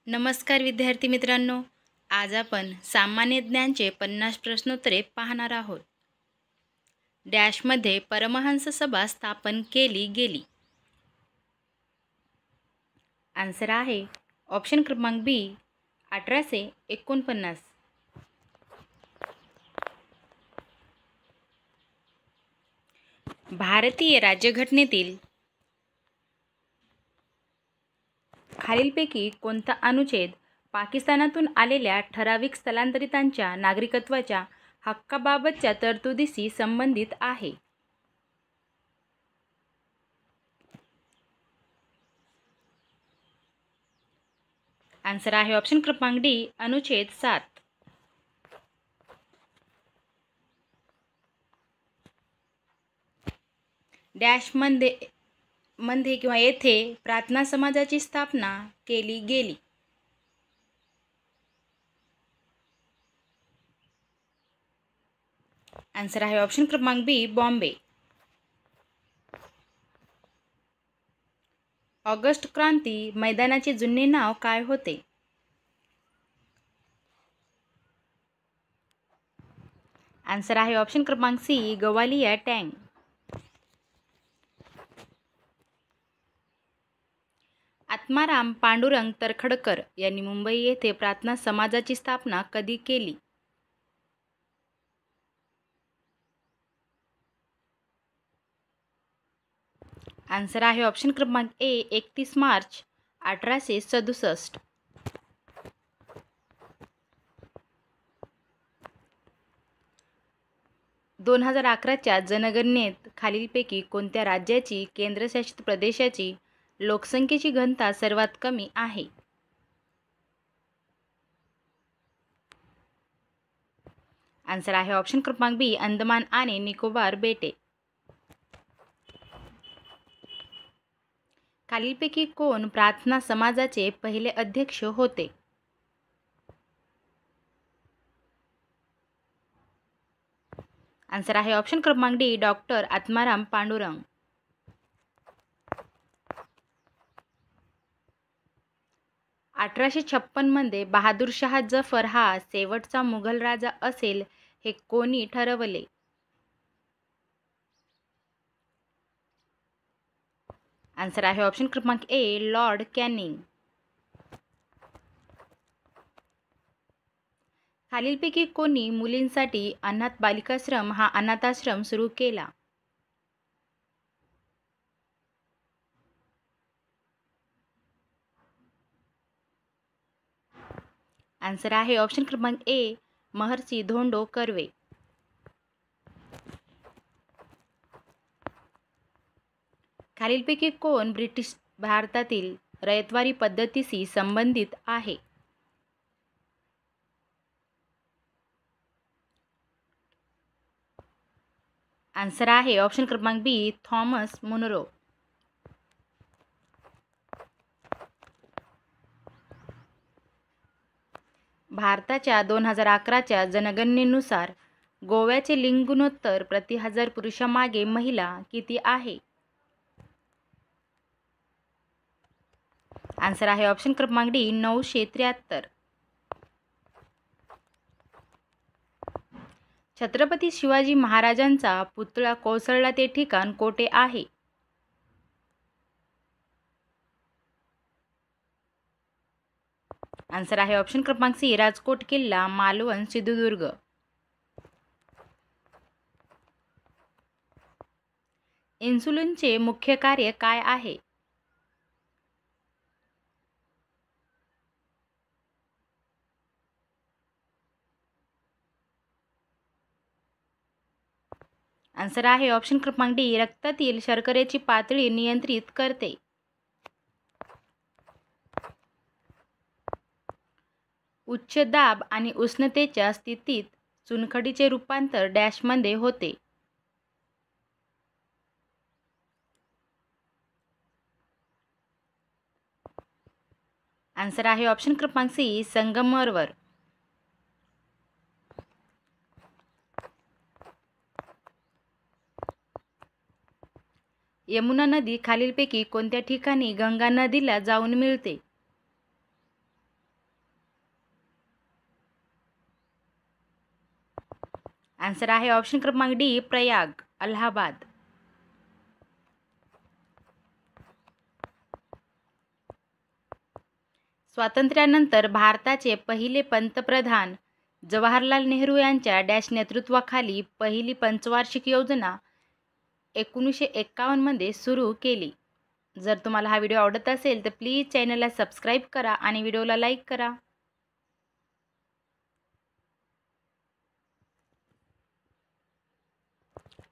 नमस्कार विद्यार्थी मित्रांनो, आज आपण सामान्य ज्ञानचे 50 प्रश्नोत्तरे पाहणार आहोत. डॅशमध्ये परमहंस सभा स्थापन केली गेली. आन्सर आहे ऑप्शन क्रमांक बी 1849. भारतीय राज्यघटनेतील खालीलपैकी कोणता अनुच्छेद पाकिस्तानातून आलेल्या ठराविक स्थलांतरितांच्या नागरिकत्वाच्या हक्काबाबतच्या तरतुदीशी संबंधित आहे? आन्सर आहे ऑप्शन क्रमांक डी अनुच्छेद 7. मध्ये किंवा येथे प्रार्थना समाजाची स्थापना केली गेली. आन्सर आहे ऑप्शन क्रमांक बी बॉम्बे. ऑगस्ट क्रांती मैदानाचे जुने नाव काय होते? आन्सर आहे ऑप्शन क्रमांक सी गवालिया टँक. आत्माराम पांडुरंग तरखडकर यांनी मुंबई येथे प्रार्थना समाजाची स्थापना कधी केली? आन्सर आहे ऑप्शन क्रमांक ए 31 मार्च 1867. दोन 2011च्या जनगणनेत खालीलपैकी कोणत्या राज्याची केंद्रशासित प्रदेशाची लोकसंख्येची घनता सर्वात कमी आहे? आन्सर आहे ऑप्शन क्रमांक बी अंदमान आणि निकोबार बेटे. खालीलपैकी कोण प्रार्थना समाजाचे पहिले अध्यक्ष होते? आन्सर आहे ऑप्शन क्रमांक डी डॉक्टर आत्माराम पांडुरंग. मध्ये बहादूर शाह जफर हा शेवटचा मुघल राजा असेल हे कोणी ठरवले? आन्सर आहे ऑप्शन क्रमांक ए लॉर्ड कॅनिंग. खालीलपैकी कोणी मुलींसाठी अनाथ बालिकाश्रम हा अनाथाश्रम सुरू केला? आन्सर आहे ऑप्शन क्रमांक ए महर्षी धोंडो कर्वे. खालीलपैकी कोण ब्रिटिश भारतातील रयतवारी पद्धतीशी संबंधित आहे? आन्सर आहे ऑप्शन क्रमांक बी थॉमस मुनरो. भारताच्या 2011च्या जनगणनेनुसार गोव्याचे लिंग गुणोत्तर प्रति 1000 पुरुषामागे महिला किती आहे? आन्सर आहे ऑप्शन क्रमांक डी 973. छत्रपती शिवाजी महाराजांचा पुतळा कोसळला ते ठिकाण कोठे आहे? आन्सर आहे ऑप्शन क्रमांक सी राजकोट किल्ला मालवण सिंधुदुर्ग. इन्सुलिनचे मुख्य कार्य काय आहे? आन्सर आहे ऑप्शन क्रमांक डी रक्तातील शर्करेची पातळी नियंत्रित करते. उच्च दाब आणि उष्णतेच्या स्थितीत चुनखडीचे रूपांतर डॅशमध्ये होते? आन्सर आहे ऑप्शन क्रमांक सी संगमरवर. यमुना नदी खालीलपैकी कोणत्या ठिकाणी गंगा नदीला जाऊन मिळते? आन्सर आहे ऑप्शन क्रमांक डी प्रयाग, अलाहाबाद. स्वातंत्र्यानंतर भारताचे पहिले पंतप्रधान जवाहरलाल नेहरू यांच्या डॅश नेतृत्वाखाली पहिली पंचवार्षिक योजना 1951 मध्ये सुरू केली. जर तुम्हाला हा व्हिडिओ आवडत असेल तर प्लीज चॅनलला सबस्क्राईब करा आणि व्हिडिओला लाईक करा.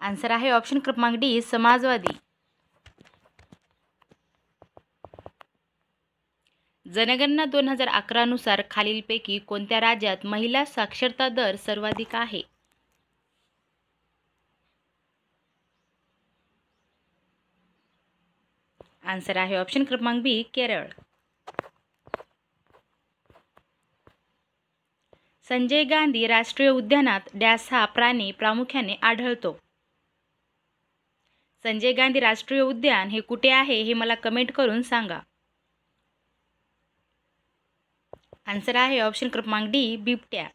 आन्सर आहे ऑप्शन क्रमांक डी समाजवादी. जनगणना 2011 नुसार खालीलपैकी कोणत्या राज्यात महिला साक्षरता दर सर्वाधिक आहे? आन्सर आहे ऑप्शन क्रमांक बी केरळ. संजय गांधी राष्ट्रीय उद्यानात डॅश हा प्राणी प्रामुख्याने आढळतो? संजय गांधी राष्ट्रीय उद्यान हे कुठे आहे हे मला कमेंट करून सांगा. आन्सर आहे ऑप्शन क्रमांक डी बिबट्या.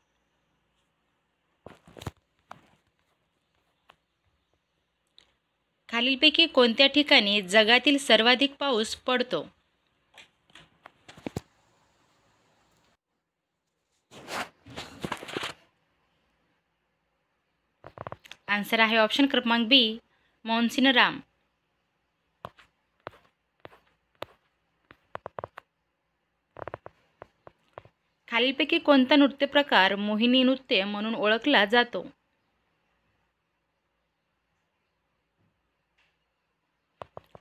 खालीलपैकी कोणत्या ठिकाणी जगातील सर्वाधिक पाऊस पडतो? आन्सर आहे ऑप्शन क्रमांक बी मॉन्सिनराम. खालीलपैकी कोणता नृत्य प्रकार मोहिनी नृत्य म्हणून ओळखला जातो?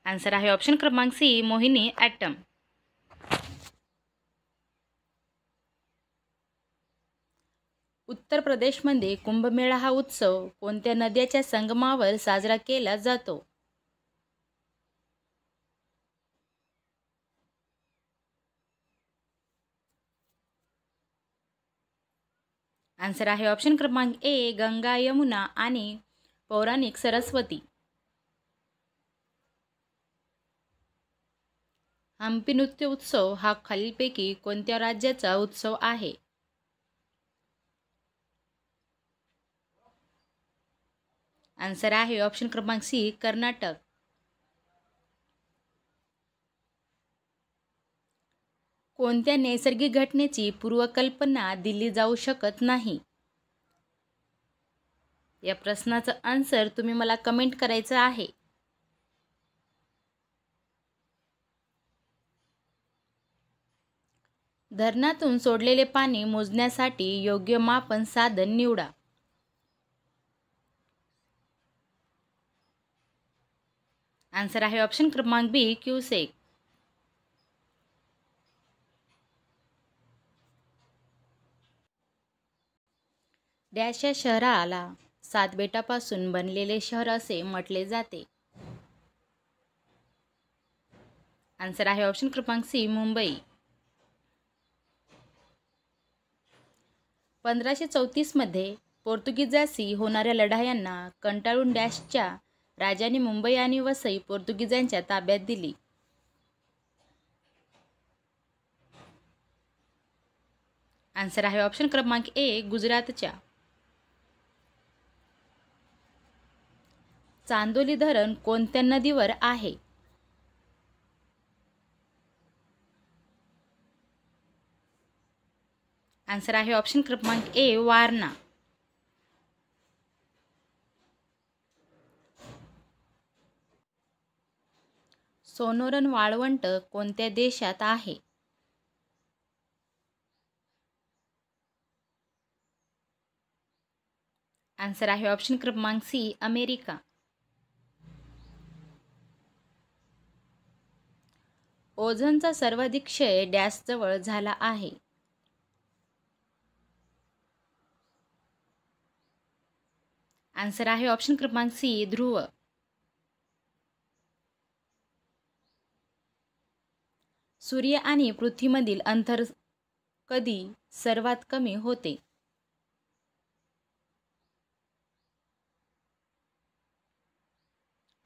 आन्सर आहे ऑप्शन क्रमांक सी मोहिनी ॲटम. उत्तर प्रदेशमध्ये कुंभमेळा हा उत्सव कोणत्या नद्याच्या संगमावर साजरा केला जातो? आन्सर आहे ऑप्शन क्रमांक ए गंगा यमुना आणि पौराणिक सरस्वती. हम्पी नृत्य उत्सव हा खालीलपैकी कोणत्या राज्याचा उत्सव आहे? आन्सर आहे ऑप्शन क्रमांक सी कर्नाटक. कोणत्या नैसर्गिक घटनेची पूर्वकल्पना दिली जाऊ शकत नाही? या प्रश्नाचं आन्सर तुम्ही मला कमेंट करायचं आहे. धरणातून सोडलेले पाणी मोजण्यासाठी योग्य मापन साधन निवडा. आन्सर आहे ऑप्शन क्रमांक बी क्युसेक. डॅश या शहराला 7 बेटापासून बनलेले शहर असे म्हटले जाते? आन्सर आहे ऑप्शन क्रमांक सी मुंबई. 1534 मध्ये पोर्तुगीजांशी होणाऱ्या लढायांना कंटाळून डॅशच्या राजाने मुंबई आणि वसई पोर्तुगीजांच्या ताब्यात दिली? आन्सर आहे ऑप्शन क्रमांक ए गुजरातच्या. चांदोली धरण कोणत्या नदीवर आहे? आन्सर आहे ऑप्शन क्रमांक ए वारणा. सोनोरन वाळवंट कोणत्या देशात आहे? आन्सर आहे ऑप्शन क्रमांक सी अमेरिका. ओझोनचा सर्वाधिक क्षय डॅशजवळ झाला आहे? आन्सर आहे ऑप्शन क्रमांक सी ध्रुव. सूर्य आणि पृथ्वीमधील अंतर कधी सर्वात कमी होते?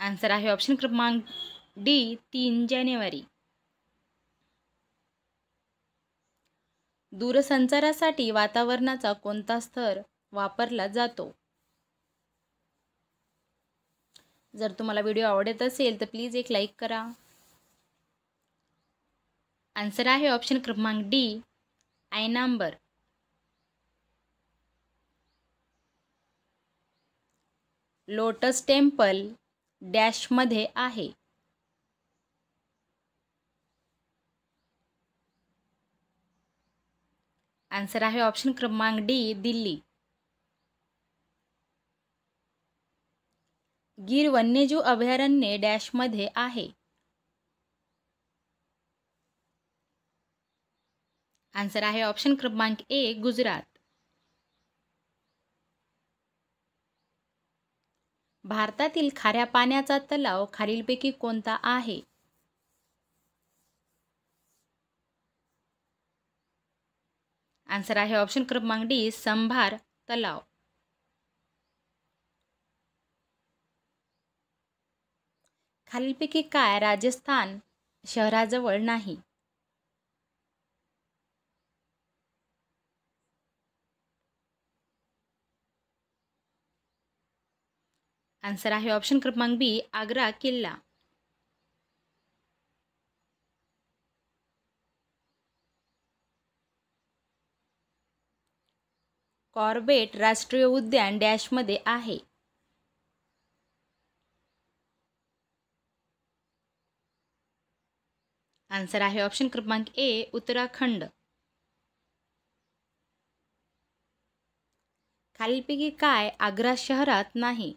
आन्सर आहे ऑप्शन क्रमांक डी 3 जानेवारी. दूरसंचारासाठी वातावरणाचा कोणता स्तर वापरला जातो? जर तुम्हाला व्हिडिओ आवडत असेल तर प्लीज एक लाईक करा. आन्सर आहे ऑप्शन क्रमांक डी, आयनांबर. लोटस टेम्पल डॅशमध्ये आहे. आन्सर आहे ऑप्शन क्रमांक डी, दिल्ली. गीर वन्यजीव अभयारण्य डॅशमध्ये आहे. आन्सर आहे ऑप्शन क्रमांक ए, गुजरात. भारतातील खाऱ्या पाण्याचा तलाव खालीलपैकी कोणता आहे? आन्सर आहे ऑप्शन क्रमांक डी, संभार तलाव. खालीलपैकी काय राजस्थान शहराजवळ नाही? आन्सर आहे ऑप्शन क्रमांक बी, आग्रा किल्ला. कॉर्बेट राष्ट्रीय उद्यान डॅशमध्ये आहे. आन्सर आहे ऑप्शन क्रमांक ए, उत्तराखंड. खालीलपैकी काय आग्रा शहरात नाही?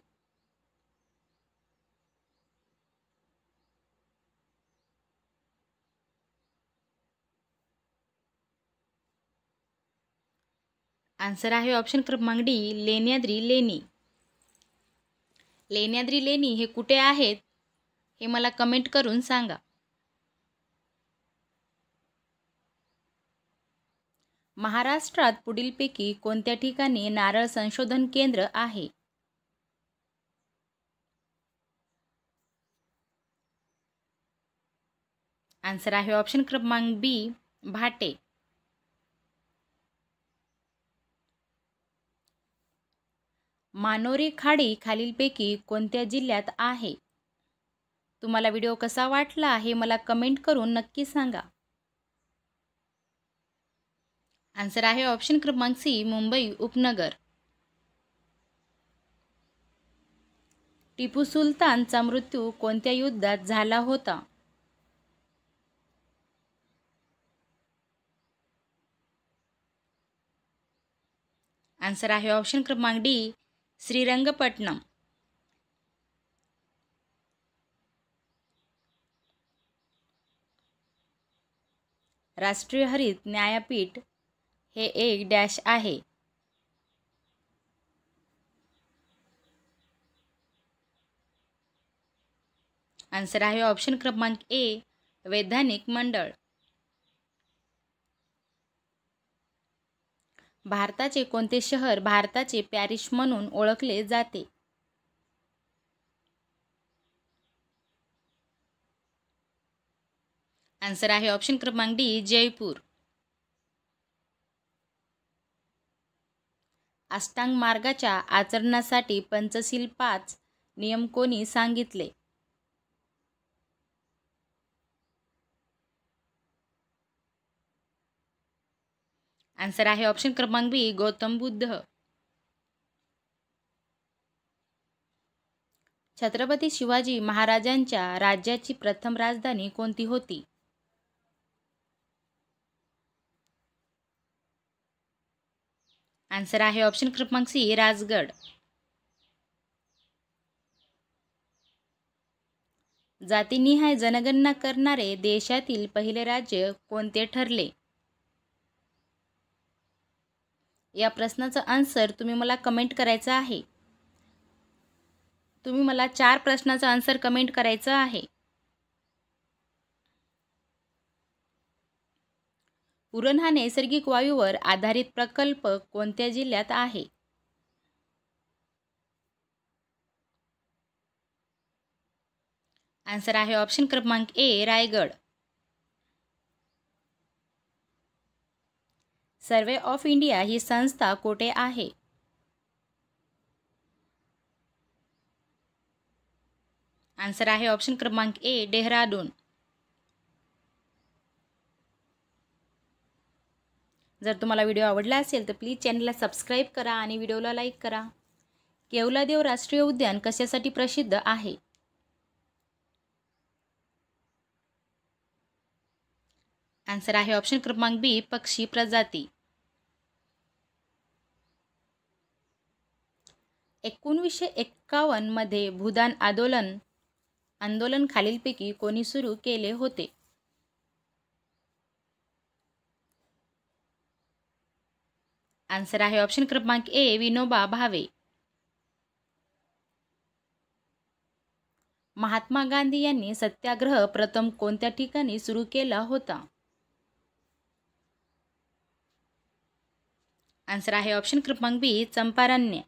आन्सर आहे ऑप्शन क्रमांक डी, लेण्याद्री लेणी. लेण्याद्री लेणी हे कुठे आहेत हे मला कमेंट करून सांगा. महाराष्ट्रात पुढीलपैकी कोणत्या ठिकाणी नारळ संशोधन केंद्र आहे? आन्सर आहे ऑप्शन क्रमांक बी, भाटे. मानोरी खाडी खालीलपैकी कोणत्या जिल्ह्यात आहे? तुम्हाला व्हिडिओ कसा वाटला हे मला कमेंट करून नक्की सांगा. आन्सर आहे ऑप्शन क्रमांक सी, मुंबई उपनगर. टिपू सुलतानचा मृत्यू कोणत्या युद्धात झाला होता? आन्सर आहे ऑप्शन क्रमांक डी, श्रीरंगपट्टणम. राष्ट्रीय हरित न्यायपीठ हे एक डॅश आहे. आन्सर आहे ऑप्शन क्रमांक ए, वैधानिक मंडळ. भारताचे कोणते शहर भारताचे पॅरिस म्हणून ओळखले जाते? आन्सर आहे ऑप्शन क्रमांक डी, जयपूर. अष्टांग मार्गाच्या आचरणासाठी पंचशील 5 नियम कोणी सांगितले? आन्सर आहे ऑप्शन क्रमांक बी, गौतम बुद्ध. छत्रपती शिवाजी महाराजांच्या राज्याची प्रथम राजधानी कोणती होती? आन्सर आहे ऑप्शन क्रमांक सी, राजगड. जातीनिहाय जनगणना करणारे देशातील पहिले राज्य कोणते ठरले? या प्रश्नाचं आन्सर तुम्ही मला कमेंट करायचं आहे. तुम्ही मला 4 प्रश्नाचं आन्सर कमेंट करायचं आहे. उरण हा नैसर्गिक वायूवर आधारित प्रकल्प कोणत्या जिल्ह्यात आहे? आन्सर आहे ऑप्शन क्रमांक ए, रायगड. सर्वे ऑफ इंडिया ही संस्था कोठे आहे? आन्सर आहे ऑप्शन क्रमांक ए डेहराडून. जर तुम्हाला व्हिडिओ आवडला असेल तर प्लीज चॅनलला सबस्क्राईब करा आणि व्हिडिओला लाईक करा. केवलादेव राष्ट्रीय उद्यान कशासाठी प्रसिद्ध आहे? आन्सर आहे ऑप्शन क्रमांक बी पक्षी प्रजाती. 1951 मध्ये भूदान आंदोलन खालीलपैकी कोणी सुरू केले होते? आन्सर आहे ऑप्शन क्रमांक ए विनोबा भावे. महात्मा गांधी यांनी सत्याग्रह प्रथम कोणत्या ठिकाणी सुरू केला होता? आन्सर आहे ऑप्शन क्रमांक बी चंपारण्य.